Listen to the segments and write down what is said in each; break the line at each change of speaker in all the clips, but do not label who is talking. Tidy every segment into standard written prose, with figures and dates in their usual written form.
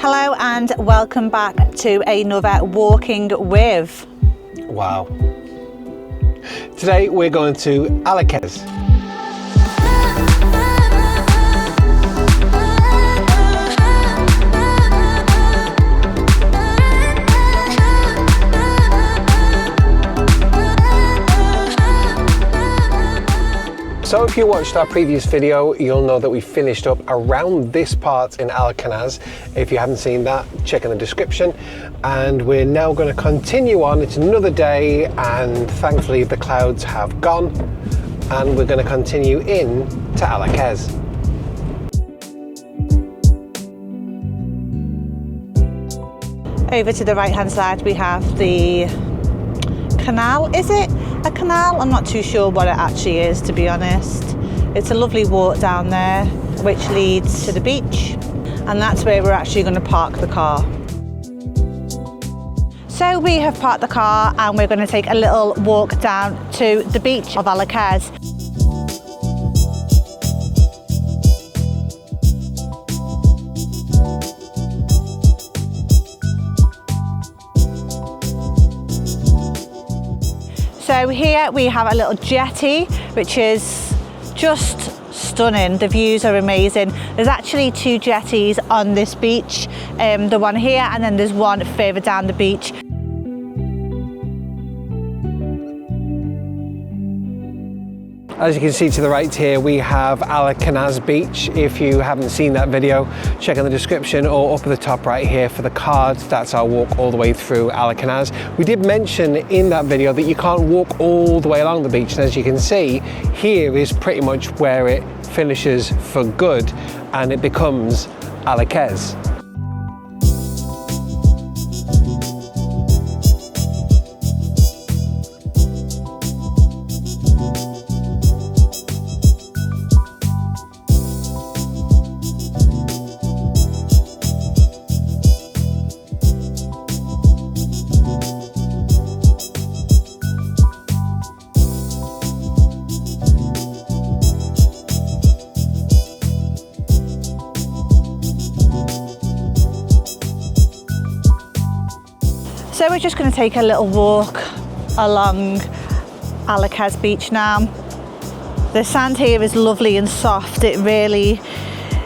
Hello and welcome back to another Walking With.
Wow. Today we're going to Alykes. So if you watched our previous video, you'll know that we finished up around this part in Alykes. If you haven't seen that, check in the description. And we're now going to continue on. It's another day and thankfully the clouds have gone and we're going to continue in to Alykes.
Over to the right hand side we have the canal. Is it a canal? I'm not too sure what it actually is, to be honest. It's a lovely walk down there which leads to the beach, and that's where we're actually going to park the car. So we have parked the car and we're going to take a little walk down to the beach of Alykes. So here we have a little jetty, which is just stunning. The views are amazing. There's actually two jetties on this beach, the one here and then there's one further down the beach.
As you can see to the right here, we have Alykes Beach. If you haven't seen that video, check in the description or up at the top right here for the card. That's our walk all the way through Alykes. We did mention in that video that you can't walk all the way along the beach, and as you can see, here is pretty much where it finishes for good and it becomes Alykes.
So we're just going to take a little walk along Alykes Beach now. The sand here is lovely and soft. It really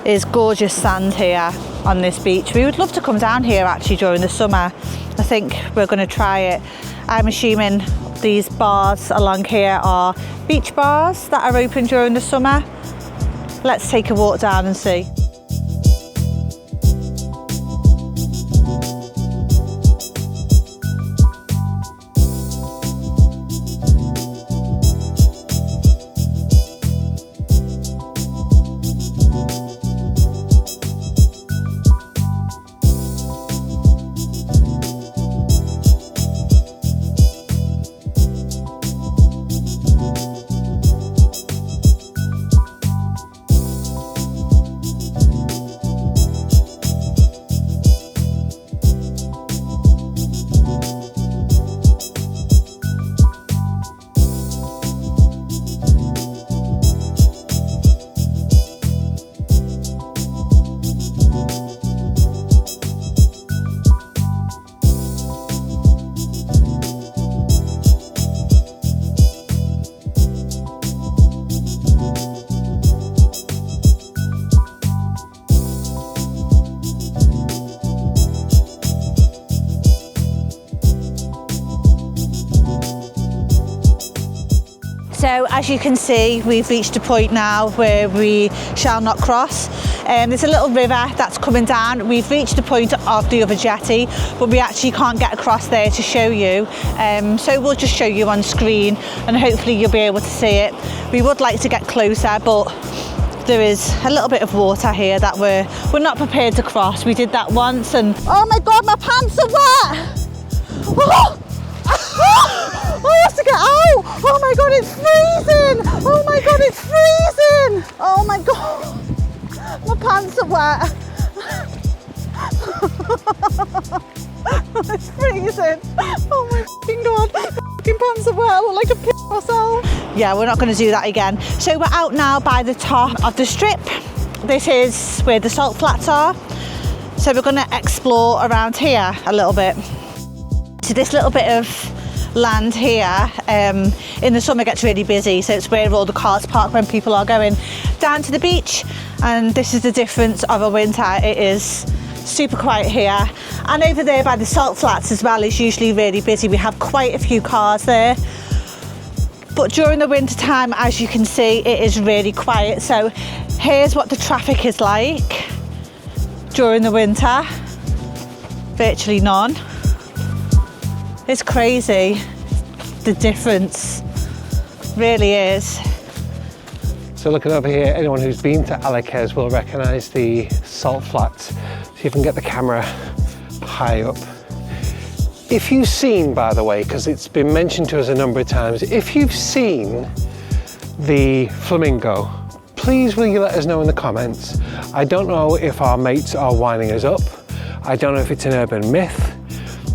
is gorgeous sand here on this beach. We would love to come down here actually during the summer. I think we're going to try it. I'm assuming these bars along here are beach bars that are open during the summer. Let's take a walk down and see. So as you can see, we've reached a point now where we shall not cross. There's a little river that's coming down. We've reached the point of the other jetty, but we actually can't get across there to show you. So we'll just show you on screen and hopefully you'll be able to see it. We would like to get closer, but there is a little bit of water here that we're not prepared to cross. We did that once and oh my God, my pants are wet! Oh! I have to get out! Oh my God, it's freezing! Oh my God, it's freezing! Oh my God, my pants are wet. It's freezing. Oh my fucking God, my fucking pants are wet. I look like a piss myself. Yeah, we're not going to do that again. So we're out now by the top of the strip. This is where the salt flats are. So So we're going to explore around here a little bit. So this little bit of land here in the summer gets really busy, so it's where all the cars park when people are going down to the beach, and this is the difference of a winter. It is super quiet here, and over there by the salt flats as well is usually really busy. We have quite a few cars there, but during the winter time, as you can see, it is really quiet. So here's what the traffic is like during the winter. Virtually none. It's crazy, the difference really is.
So looking over here, anyone who's been to Alykes will recognise the salt flats. See if I can get the camera high up. If you've seen, by the way, because it's been mentioned to us a number of times, if you've seen the flamingo, please will you let us know in the comments. I don't know if our mates are winding us up. I don't know if it's an urban myth,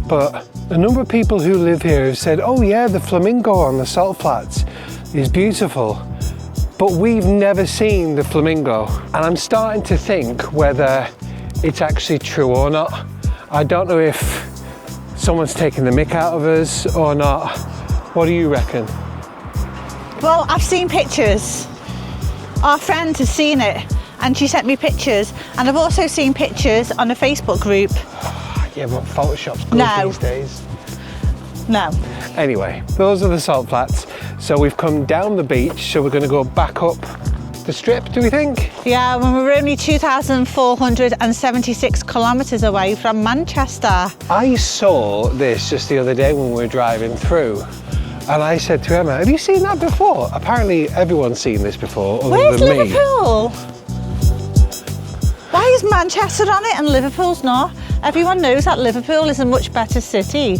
but a number of people who live here have said, oh yeah, the flamingo on the salt flats is beautiful, but we've never seen the flamingo. And I'm starting to think whether it's actually true or not. I don't know if someone's taking the mick out of us or not. What do you reckon?
Well, I've seen pictures. Our friend has seen it and she sent me pictures, and I've also seen pictures on a Facebook group.
Yeah, but Photoshop's good these days.
No.
Anyway, those are the salt flats. So we've come down the beach, so we're going to go back up the strip, do we think?
Yeah, when we're only 2,476 kilometres away from Manchester.
I saw this just the other day when we were driving through, and I said to Emma, have you seen that before? Apparently everyone's seen this before, other
Where's
than me.
Liverpool? Why is Manchester on it and Liverpool's not? Everyone knows that Liverpool is a much better city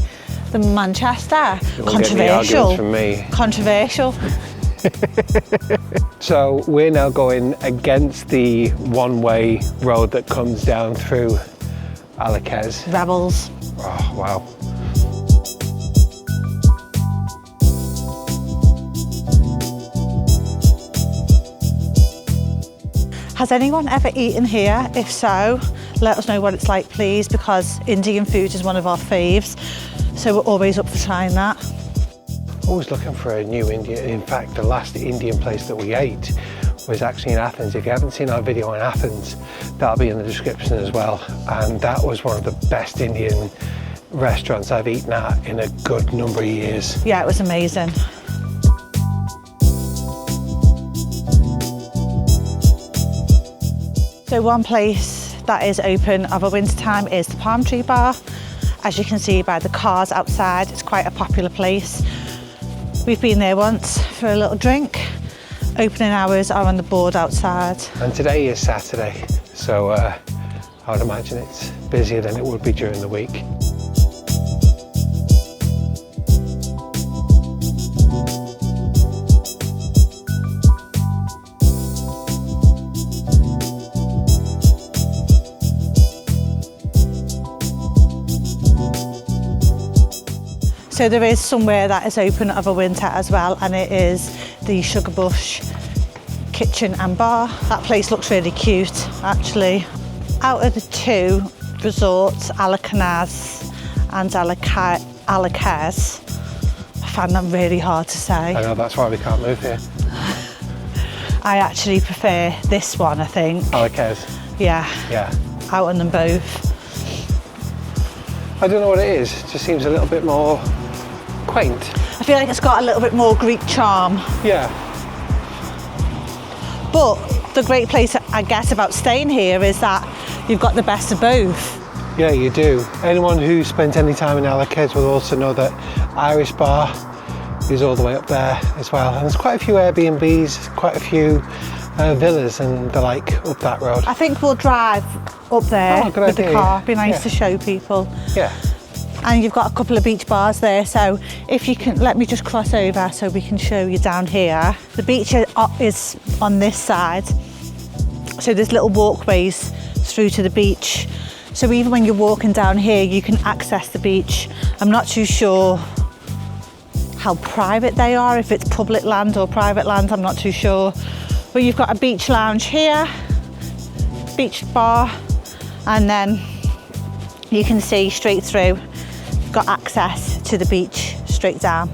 than Manchester. Controversial.
From me.
Controversial.
So we're now going against the one-way road that comes down through Alykes.
Rebels.
Oh, wow.
Has anyone ever eaten here? If so, let us know what it's like, please, because Indian food is one of our faves, so we're always up for trying that.
Always looking for a new Indian. In fact, the last Indian place that we ate was actually in Athens. If you haven't seen our video in Athens, that'll be in the description as well. And that was one of the best Indian restaurants I've eaten at in a good number of years.
Yeah, it was amazing. So one place that is open of a winter time is the Palm Tree Bar. As you can see by the cars outside, it's quite a popular place. We've been there once for a little drink. Opening hours are on the board outside. And
today is Saturday, so I would imagine it's busier than it would be during the week.
So there is somewhere that is open of a winter as well, and it is the Sugarbush Kitchen and Bar. That place looks really cute, actually. Out of the two resorts, Alykes and Alykes, I find them really hard to say.
I know, that's why we can't move here.
I actually prefer this one, I think.
Alykes?
Yeah.
Yeah.
Out on them both.
I don't know what it is, it just seems a little bit more quaint.
I feel like it's got a little bit more Greek charm.
Yeah.
But the great place, I guess, about staying here is that you've got the best of both.
Yeah, you do. Anyone who spent any time in Alykes will also know that Irish Bar is all the way up there as well. And there's quite a few Airbnbs, quite a few villas and the like up that road.
I think we'll drive up there with the car. It'd be nice to show people.
Yeah.
And you've got a couple of beach bars there, so if you can, let me just cross over so we can show you down here. The beach is on this side, so there's little walkways through to the beach. So even when you're walking down here, you can access the beach. I'm not too sure how private they are, if it's public land or private land, I'm not too sure. But you've got a beach lounge here, beach bar, and then you can see straight through. You've got access to the beach straight down.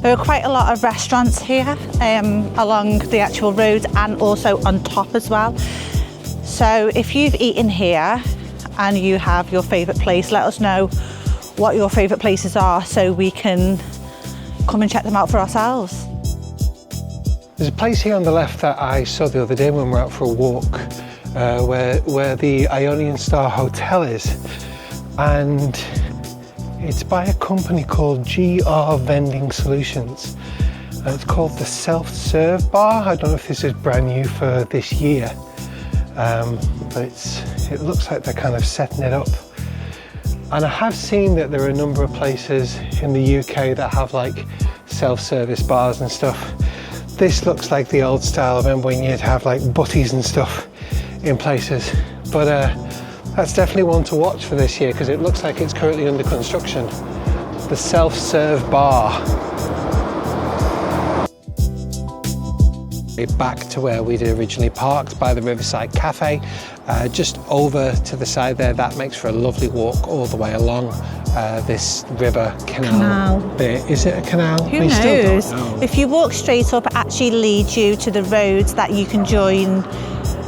There are quite a lot of restaurants here along the actual road and also on top as well. So if you've eaten here and you have your favourite place, let us know what your favourite places are so we can come and check them out for ourselves.
There's a place here on the left that I saw the other day when we were out for a walk where the Ionian Star Hotel is, and it's by a company called GR Vending Solutions, and it's called the Self-Serve Bar. I don't know if this is brand new for this year, but it looks like they're kind of setting it up. And I have seen that there are a number of places in the UK that have like self-service bars and stuff. This looks like the old style. I remember when you'd have like butties and stuff in places, but that's definitely one to watch for this year because it looks like it's currently under construction. The Self-Serve Bar. Back to where we'd originally parked by the Riverside Cafe, just over to the side there. That makes for a lovely walk all the way along this river canal bit. Is it a canal?
Who knows? If you walk straight up, it actually leads you to the roads that you can join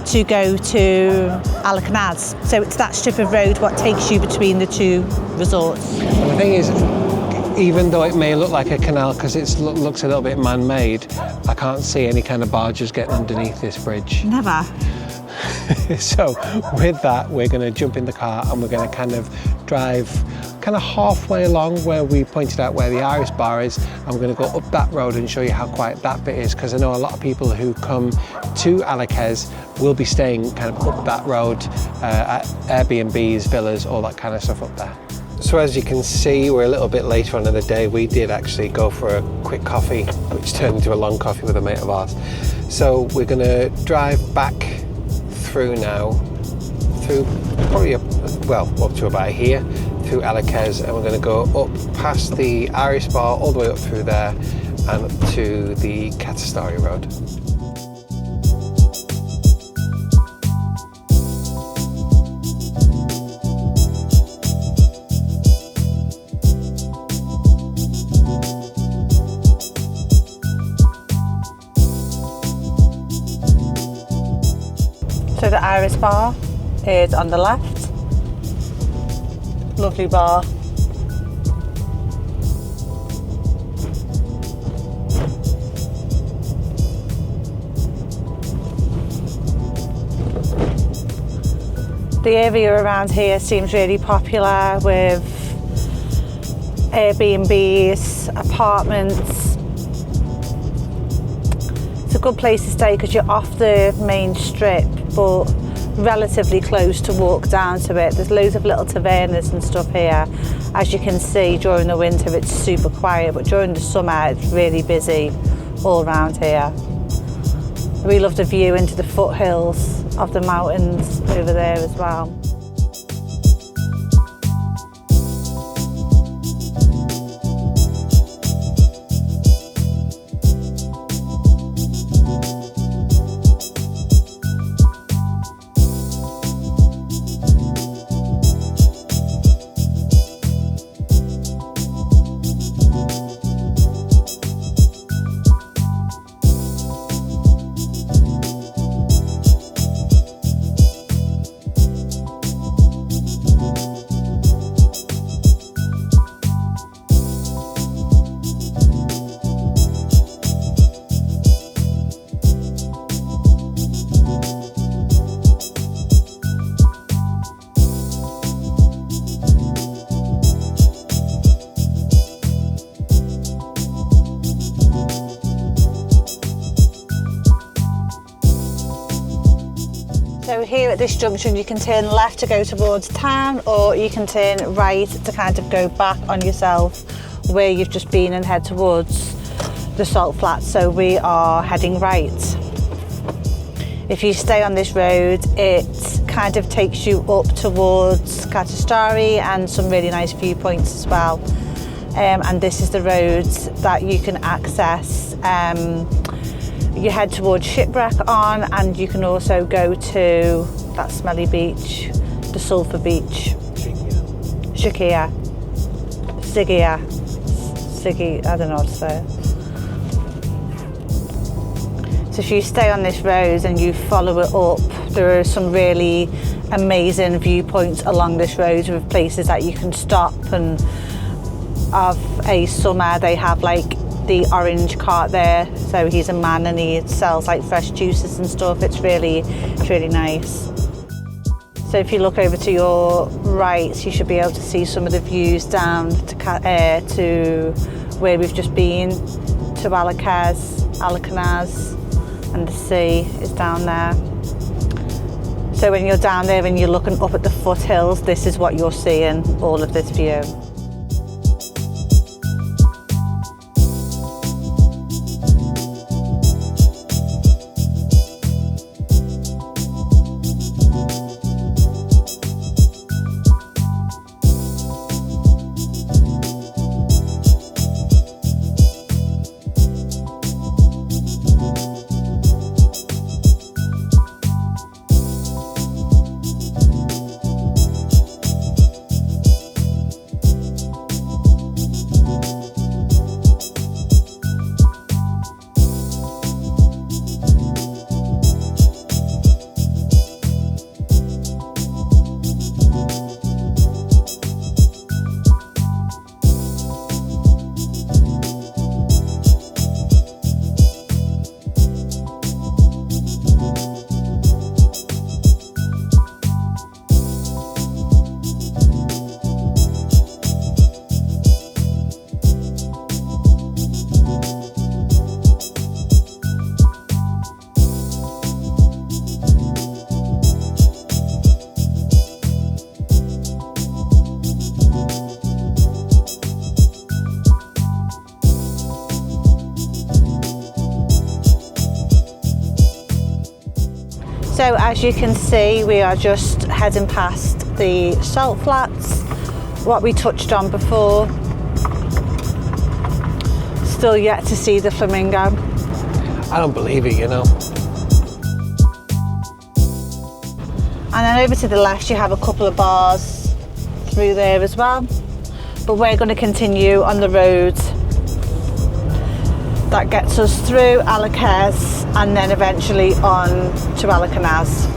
to go to Alykes. So it's that strip of road what takes you between the two resorts.
And the thing is, even though it may look like a canal because it looks a little bit man-made, I can't see any kind of barges getting underneath this bridge.
Never.
So with that, we're going to jump in the car and we're going to kind of drive kind of halfway along where we pointed out where the Irish bar is, and we're going to go up that road and show you how quiet that bit is, because I know a lot of people who come to Alykes will be staying kind of up that road at Airbnbs, villas, all that kind of stuff up there. So as you can see, we're a little bit later on in the day. We did actually go for a quick coffee, which turned into a long coffee with a mate of ours. So we're going to drive back through now, through probably up to about here, through Alykes, and we're going to go up past the Irish bar, all the way up through there and up to the 𝐭𝐡𝐢𝐬 road.
So the Irish bar is on the left. Lovely bar. The area around here seems really popular with Airbnbs, apartments. It's a good place to stay because you're off the main strip, but relatively close to walk down to it. There's loads of little tavernas and stuff here. As you can see, during the winter it's super quiet, but during the summer it's really busy all around here. We love the view into the foothills of the mountains over there as well. So here at this junction you can turn left to go towards town, or you can turn right to kind of go back on yourself where you've just been and head towards the salt flats, so we are heading right. If you stay on this road, it kind of takes you up towards 𝐭𝐡𝐢𝐤𝐤 and some really nice viewpoints as well. And this is the road that you can access. You head towards Shipwreck on, and you can also go to that smelly beach, the sulphur beach. 𝐭𝐡𝐢𝐤𝐤, I don't know what to say. So if you stay on this road and you follow it up, there are some really amazing viewpoints along this road with places that you can stop, and of a summer they have like the orange cart there. So he's a man and he sells like fresh juices and stuff. It's really nice. So if you look over to your right, you should be able to see some of the views down to where we've just been, to Alykes, and the sea is down there. So when you're down there and you're looking up at the foothills, this is what you're seeing, all of this view. So as you can see, we are just heading past the salt flats, what we touched on before. Still yet to see the flamingo.
I don't believe it, you know.
And then over to the left you have a couple of bars through there as well. But we're going to continue on the road that gets us through Alykes and then eventually on to 𝐻𝐻𝐤𝐤.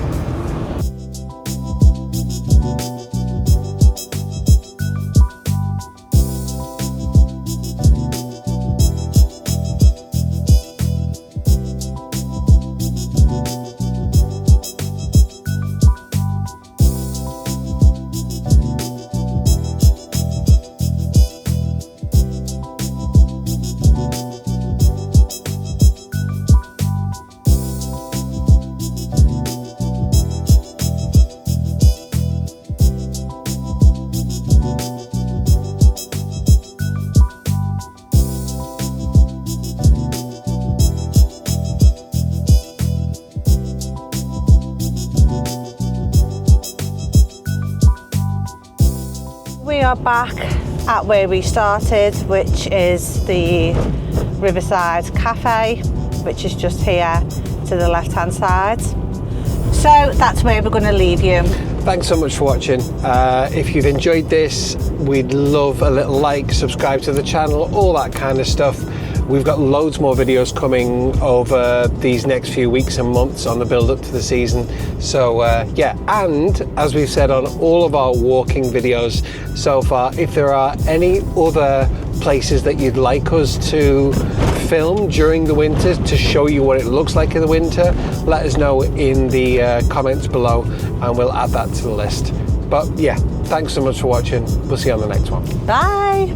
We are back at where we started, which is the Riverside Cafe, which is just here to the left hand side. So that's where we're going to leave you.
Thanks so much for watching. If you've enjoyed this, we'd love a little like, subscribe to the channel, all that kind of stuff. We've got loads more videos coming over these next few weeks and months on the build up to the season. So yeah, and as we've said on all of our walking videos so far, if there are any other places that you'd like us to film during the winter to show you what it looks like in the winter, let us know in the comments below and we'll add that to the list. But yeah, thanks so much for watching. We'll see you on the next one.
Bye.